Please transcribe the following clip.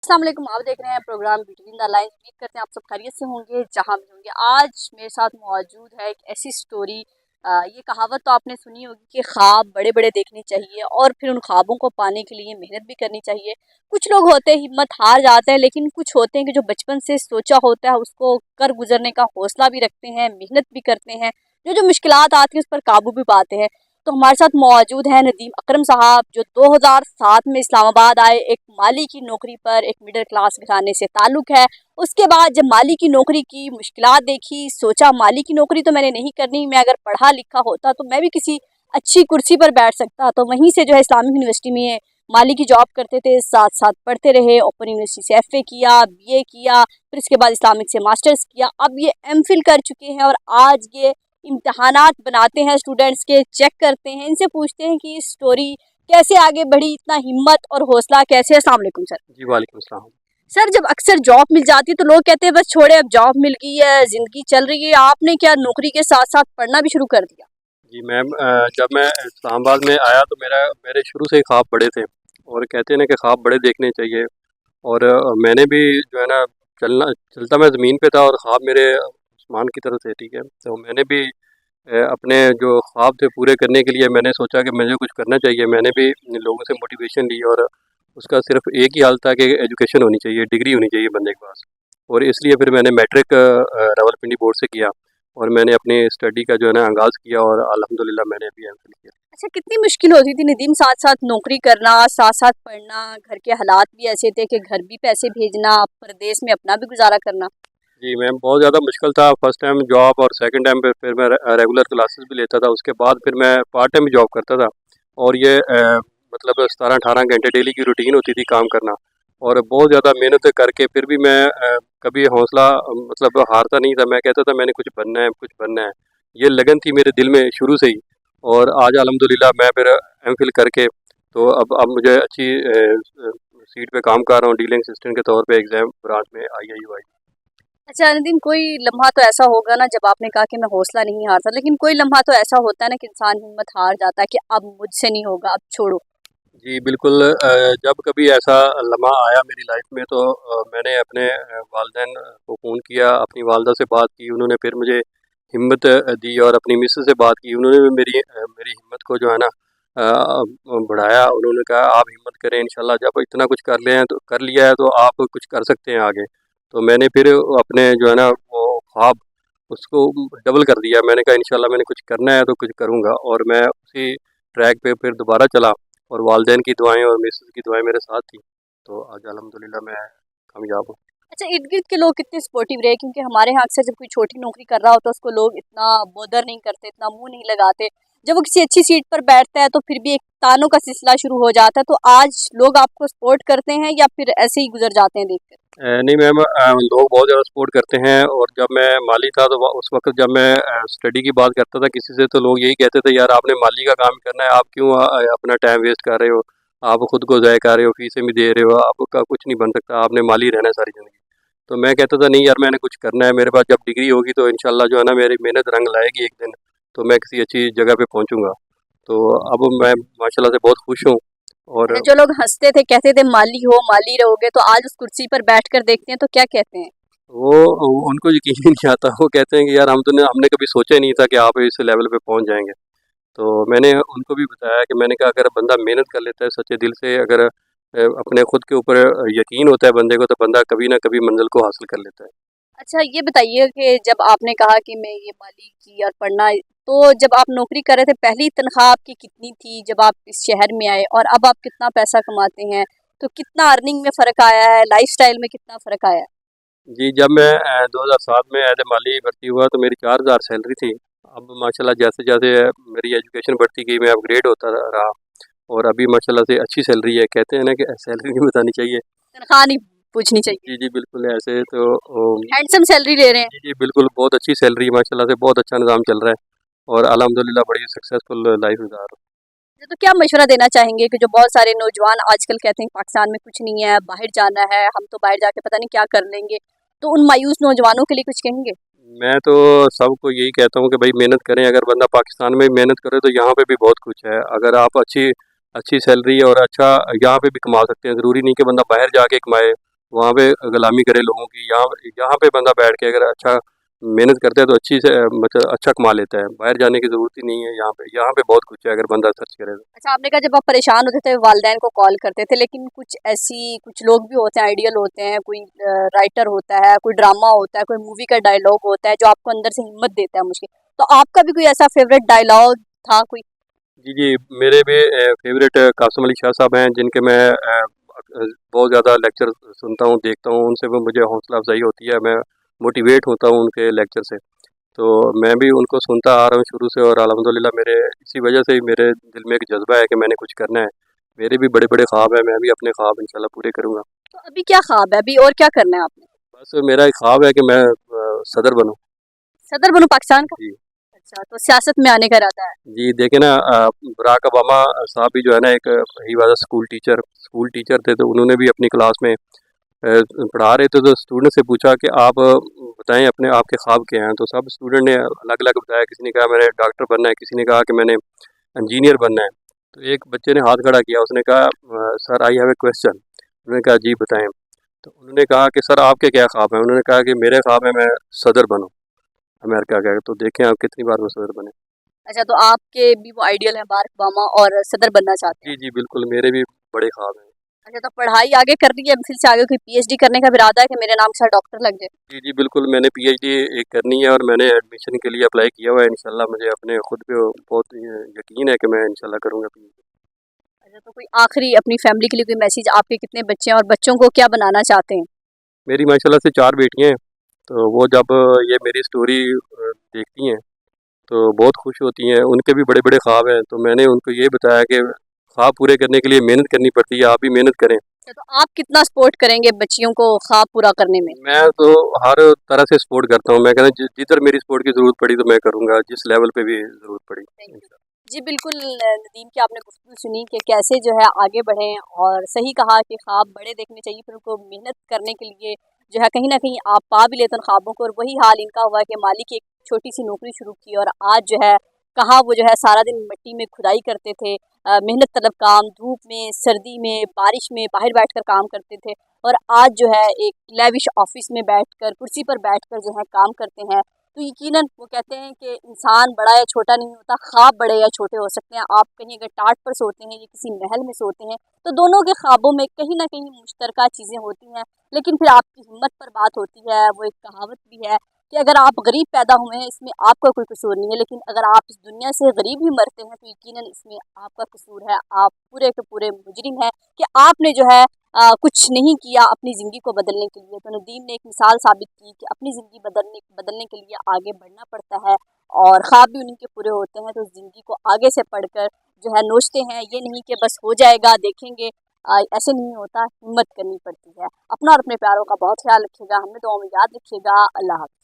अस्सलाम वालेकुम। आप देख रहे हैं प्रोग्राम बिटवीन द लाइन्स। उम्मीद करते हैं आप सब खैरियत से होंगे जहाँ भी होंगे। आज मेरे साथ मौजूद है एक ऐसी स्टोरी। ये कहावत तो आपने सुनी होगी कि ख्वाब बड़े बड़े देखने चाहिए और फिर उन ख्वाबों को पाने के लिए मेहनत भी करनी चाहिए। कुछ लोग होते हैं हिम्मत हार जाते हैं, लेकिन कुछ होते हैं कि जो बचपन से सोचा होता है उसको कर गुजरने का हौसला भी रखते हैं, मेहनत भी करते हैं, जो मुश्किलात आती है उस पर काबू भी पाते हैं। तो हमारे साथ मौजूद है नदीम अकरम साहब, जो 2007 में इस्लामाबाद आए। एक माली की नौकरी पर एक मिडिल क्लास घराने से ताल्लुक़ है। उसके बाद जब माली की नौकरी की मुश्किलात देखी, सोचा माली की नौकरी तो मैंने नहीं करनी, मैं अगर पढ़ा लिखा होता तो मैं भी किसी अच्छी कुर्सी पर बैठ सकता। तो वहीं से जो है इस्लामिक यूनिवर्सिटी में माली की जॉब करते थे, साथ साथ पढ़ते रहे। ओपन यूनिवर्सिटी से FA किया, BA किया, फिर इसके बाद इस्लामिक से मास्टर्स किया। अब ये MPhil कर चुके हैं और आज ये इम्तहानात बनाते हैं, स्टूडेंट्स के चेक करते हैं। इनसे पूछते हैं कि स्टोरी कैसे आगे बढ़ी, इतना हिम्मत और हौसला कैसे। अस्सलाम वालेकुम सर। जी वालेकुम सलाम। सर, जब अक्सर जॉब मिल जाती है तो लोग कहते हैं बस छोड़े, अब जॉब मिल गई है, ज़िंदगी चल रही है। आपने क्या नौकरी के साथ साथ पढ़ना भी शुरू कर दिया? जी मैम, जब मैं इस्लामाबाद में आया तो मेरे शुरू से ही ख्वाब बड़े थे और कहते हैं ना कि ख्वाब बड़े देखने चाहिए। और मैंने भी जो है ना चलता मैं ज़मीन पे था और ख्वाब मेरे आसमान की तरफ थे। ठीक है, तो मैंने भी अपने जो ख्वाब थे पूरे करने के लिए मैंने सोचा कि मुझे कुछ करना चाहिए। मैंने भी लोगों से मोटिवेशन ली और उसका सिर्फ एक ही हाल था कि एजुकेशन होनी चाहिए, डिग्री होनी चाहिए बंदे के पास। और इसलिए फिर मैंने मैट्रिक रावलपिंडी बोर्ड से किया और मैंने अपनी स्टडी का जो है ना आगाज़ किया और अल्हम्दुलिल्लाह मैंने अभी MPhil किया। अच्छा, कितनी मुश्किल होती थी नदीम, साथ साथ नौकरी करना, साथ साथ पढ़ना? घर के हालात भी ऐसे थे कि घर भी पैसे भेजना, परदेश में अपना भी गुजारा करना। जी मैम, बहुत ज़्यादा मुश्किल था। फर्स्ट टाइम जॉब और सेकंड टाइम पे फिर मैं रेगुलर क्लासेस भी लेता था। उसके बाद फिर मैं पार्ट टाइम भी जॉब करता था और ये मतलब 17-18 घंटे डेली की रूटीन होती थी काम करना। और बहुत ज़्यादा मेहनत करके फिर भी मैं कभी हौसला मतलब हारता नहीं था। मैं कहता था मैंने कुछ बनना है, कुछ बनना है। ये लगन थी मेरे दिल में शुरू से ही। और आज अल्हम्दुलिल्लाह मैं फिर MPhil करके तो अब मुझे अच्छी सीट पे काम कर रहा हूँ, डीलिंग असिस्टेंट के तौर पे एग्ज़ाम ब्रांच में IIUI। अच्छा नदीम, कोई लम्हा तो ऐसा होगा ना, जब आपने कहा कि मैं हौसला नहीं हारता, लेकिन कोई लम्हा तो ऐसा होता है ना कि इंसान हिम्मत हार जाता है कि अब मुझसे नहीं होगा, अब छोड़ो। जी बिल्कुल, जब कभी ऐसा लम्हा आया मेरी लाइफ में तो मैंने अपने वालिदैन को फ़ोन किया, अपनी वालदा से बात की। उन्होंने फिर मुझे हिम्मत दी और अपनी मिसेस से बात की। उन्होंने भी मेरी हिम्मत को जो है ना बढ़ाया। उन्होंने कहा आप हिम्मत करें, इंशाल्लाह जब इतना कुछ कर लिया है तो आप कुछ कर सकते हैं आगे। तो मैंने फिर अपने जो है ना वो ख्वाब उसको डबल कर दिया। मैंने कहा इंशाल्लाह मैंने कुछ करना है तो कुछ करूँगा और मैं उसी ट्रैक पे फिर दोबारा चला। और वालिदैन की दुआएं और मिसेस की दुआएं मेरे साथ थी, तो आज अल्हम्दुलिल्लाह मैं कामयाब हूँ। अच्छा, इर्द गिर्द के लोग कितने सपोर्टिव रहे? क्योंकि हमारे यहाँ अक्सर जब कोई छोटी नौकरी कर रहा होता है उसको लोग इतना बोदर नहीं करते, इतना मुंह नहीं लगाते। जब वो किसी अच्छी सीट पर बैठता है तो फिर भी एक तानों का सिलसिला शुरू हो जाता है। तो आज लोग आपको सपोर्ट करते हैं या फिर ऐसे ही गुजर जाते हैं देखकर? नहीं मैम, लोग बहुत ज़्यादा सपोर्ट करते हैं। और जब मैं माली था तो उस वक्त जब मैं स्टडी की बात करता था किसी से तो लोग यही कहते थे यार आपने माली का काम करना है, आप क्यों अपना टाइम वेस्ट कर रहे हो, आप खुद को ज़ाया कर रहे हो, फीसें भी दे रहे हो, आपका कुछ नहीं बन सकता, आपने माली रहना है सारी ज़िंदगी। तो मैं कहता था नहीं यार मैंने कुछ करना है, मेरे पास जब डिग्री होगी तो इंशाल्लाह जो है ना मेरी मेहनत रंग लाएगी एक दिन, तो मैं किसी अच्छी जगह पे पहुंचूंगा। तो अब मैं माशाल्लाह से बहुत खुश हूँ। और अच्छा, जो लोग हंसते थे, कहते थे माली हो माली रहोगे, तो आज उस कुर्सी पर बैठकर देखते हैं तो क्या कहते हैं? वो उनको यकीन ही नहीं आता। वो कहते हैं कि यार हमने कभी सोचा ही नहीं था कि आप इस लेवल पे पहुंच जाएंगे। तो मैंने उनको भी बताया कि मैंने कहा अगर बंदा मेहनत कर लेता है सच्चे दिल से, अगर अपने खुद के ऊपर यकीन होता है बंदे को, तो बंदा कभी ना कभी मंजिल को हासिल कर लेता है। अच्छा, ये बताइए कि जब आपने कहा कि मैं ये माली की और पढ़ना, तो जब आप नौकरी कर रहे थे पहली तनख्वाह आपकी कितनी थी जब आप इस शहर में आए, और अब आप कितना पैसा कमाते हैं? तो कितना अर्निंग में फ़र्क आया है, लाइफस्टाइल में कितना फ़र्क आया है? जी, जब मैं 2007 में एज ए माली भर्ती हुआ तो मेरी 4000 सैलरी थी। अब माशाल्लाह जैसे जैसे मेरी एजुकेशन बढ़ती गई मैं अपग्रेड होता रहा और अभी माशाल्लाह से अच्छी सैलरी है। कहते हैं ना कि सैलरी नहीं बतानी चाहिए। तनख्वाह नहीं पूछनी चाहिए। जी जी बिल्कुल, ऐसे तो हैंडसम सैलरी ले रहे हैं। जी जी बिल्कुल, बहुत अच्छी सैलरी माशाल्लाह से, बहुत अच्छा निज़ाम चल रहा है और अल्हम्दुलिल्लाह बड़ी सक्सेसफुल लाइफ गुजार रहा हूँ। तो क्या मशवरा देना चाहेंगे कि जो बहुत सारे नौजवान आजकल कहते हैं पाकिस्तान में कुछ नहीं है, बाहर जाना है, हम तो बाहर जाके पता नहीं क्या कर लेंगे, तो उन मायूस नौजवानों के लिए कुछ कहेंगे? मैं तो सबको यही कहता हूँ कि भाई मेहनत करें। अगर बंदा पाकिस्तान में मेहनत करे तो यहाँ पे भी बहुत कुछ है। अगर आप अच्छी अच्छी सैलरी और अच्छा यहाँ पे भी कमा सकते हैं। ज़रूरी नहीं कि बंदा बाहर जाके कमाए। वहाँ पे गुलामी करे लोगों की। यहाँ पे बंदा बैठ के अगर अच्छा मेहनत करता है तो अच्छी से मतलब अच्छा कमा लेता है। बाहर जाने की ज़रूरत ही नहीं है। यहाँ पे बहुत कुछ है अगर बंदा सर्च करे तो। अच्छा, आपने कहा जब आप परेशान होते थे वालिदैन को कॉल करते थे, लेकिन कुछ लोग भी होते हैं, आइडियल होते हैं, कोई राइटर होता है, कोई ड्रामा होता है, कोई मूवी का डायलॉग होता है जो आपको अंदर से हिम्मत देता है मुझे। तो आपका भी कोई ऐसा फेवरेट डायलॉग था कोई? जी जी, मेरे भी फेवरेट कासिम अली शाह साहब हैं, जिनके मैं बहुत ज़्यादा लेक्चर सुनता हूँ, देखता हूँ। उनसे भी मुझे हौसला अफजाई होती है, मैं मोटिवेट होता हूँ उनके लेक्चर से। तो मैं भी उनको सुनता आ रहा हूँ शुरू से, और अल्हम्दुलिल्लाह मेरे इसी वजह से ही मेरे दिल में एक जज्बा है कि मैंने कुछ करना है। मेरे भी बड़े बड़े ख्वाब हैं, मैं भी अपने ख्वाब इंशाल्लाह पूरे करूँगा। तो अभी क्या ख्वाब है, अभी और क्या करना है आपने? बस मेरा एक ख्वाब है कि मैं सदर बनूँ। सदर बनूं पाकिस्तान का? जी अच्छा, तो सियासत में आने का इरादा है। जी, देखे ना, बराक ओबामा साहब भी जो है ना, एक ही वाला स्कूल टीचर थे। तो उन्होंने भी अपनी क्लास में पढ़ा रहे थे, तो स्टूडेंट से पूछा कि आप बताएं अपने आपके ख्वाब क्या हैं। तो सब स्टूडेंट ने अलग अलग बताया। किसी ने कहा मैंने डॉक्टर बनना है, किसी ने कहा कि मैंने इंजीनियर बनना है। तो एक बच्चे ने हाथ खड़ा किया, उसने कहा sir I have a question. उन्होंने कहा जी बताएं। तो उन्होंने कहा कि सर आपके क्या ख्वाब हैं। उन्होंने कहा कि मेरे ख्वाब है मैं सदर बनूँ अमेरिका का। तो देखें आप कितनी बार वो सदर बने। अच्छा, तो आपके भी वो आइडियल है बाराक ओबामा और सदर बनना चाहते हैं? जी जी बिल्कुल, मेरे भी बड़े ख्वाब हैं। अच्छा, तो पढ़ाई आगे करनी है, फिर से आगे कोई पीएचडी करने का भी इरादा है कि मेरे नाम के साथ डॉक्टर लग जाए? जी जी बिल्कुल, मैंने पीएचडी एक करनी है और मैंने एडमिशन के लिए अप्लाई किया हुआ है। इंशाल्लाह मुझे अपने खुद पे बहुत यकीन है कि मैं इंशाल्लाह करूँगा पीएचडी। अच्छा, तो कोई आखिरी अपनी फैमिली के लिए कोई मैसेज, आपके कितने बच्चे हैं और बच्चों को क्या बनाना चाहते हैं? मेरी माशाल्लाह से 4 बेटियाँ हैं। तो वो जब ये मेरी स्टोरी देखती हैं तो बहुत खुश होती हैं। उनके भी बड़े बड़े ख्वाब हैं। तो मैंने उनको ये बताया कि ख्वाब पूरे करने के लिए मेहनत करनी पड़ती है, आप भी मेहनत करें। अच्छा, तो आप कितना सपोर्ट करेंगे बच्चियों को ख्वाब पूरा करने में? मैं तो हर तरह से सपोर्ट करता हूँ। मैं कहता हूँ जिधर मेरी सपोर्ट की ज़रूरत पड़ी तो मैं करूँगा, जिस लेवल पे भी ज़रूरत पड़ी। Thank you. जी बिल्कुल, नदीम की आपने गुफ्तगू सुनी कि कैसे जो है आगे बढ़ें, और सही कहा कि ख्वाब बड़े देखने चाहिए, फिर उनको मेहनत करने के लिए जो है कहीं ना कहीं आप पा भी लेते हैं उन ख्वाबों को। और वही हाल इनका हुआ कि माली की एक छोटी सी नौकरी शुरू की, और आज जो है कहाँ वो जो है सारा दिन मिट्टी में खुदाई करते थे, मेहनत तलब काम, धूप में, सर्दी में, बारिश में बाहर बैठकर काम करते थे, और आज जो है एक लेविश ऑफिस में बैठकर, कुर्सी पर बैठकर जो है काम करते हैं। तो यकीनन वो कहते हैं कि इंसान बड़ा या छोटा नहीं होता, ख्वाब बड़े या छोटे हो सकते हैं। आप कहीं अगर टाट पर सोते हैं या किसी महल में सोते हैं, तो दोनों के ख्वाबों में कहीं ना कहीं मुश्तरका चीज़ें होती हैं, लेकिन फिर आपकी हिम्मत पर बात होती है। वो एक कहावत भी है कि अगर आप गरीब पैदा हुए हैं, इसमें आपका कोई कसूर नहीं है, लेकिन अगर आप इस दुनिया से गरीब ही मरते हैं तो यकीनन इसमें आपका कसूर है। आप पूरे के पूरे मुजरिम हैं कि आपने जो है कुछ नहीं किया अपनी ज़िंदगी को बदलने के लिए। तो नदीम ने एक मिसाल साबित की कि अपनी ज़िंदगी बदलने के लिए आगे बढ़ना पड़ता है, और ख्वाब भी उन्हीं के पूरे होते हैं। तो ज़िंदगी को आगे से पढ़कर जो है नोचते हैं, ये नहीं कि बस हो जाएगा देखेंगे, ऐसे नहीं होता, हिम्मत करनी पड़ती है। अपना और अपने प्यारों का बहुत ख्याल रखिएगा, हमें दुआओं में याद रखिएगा। अल्लाह हाफ़िज़।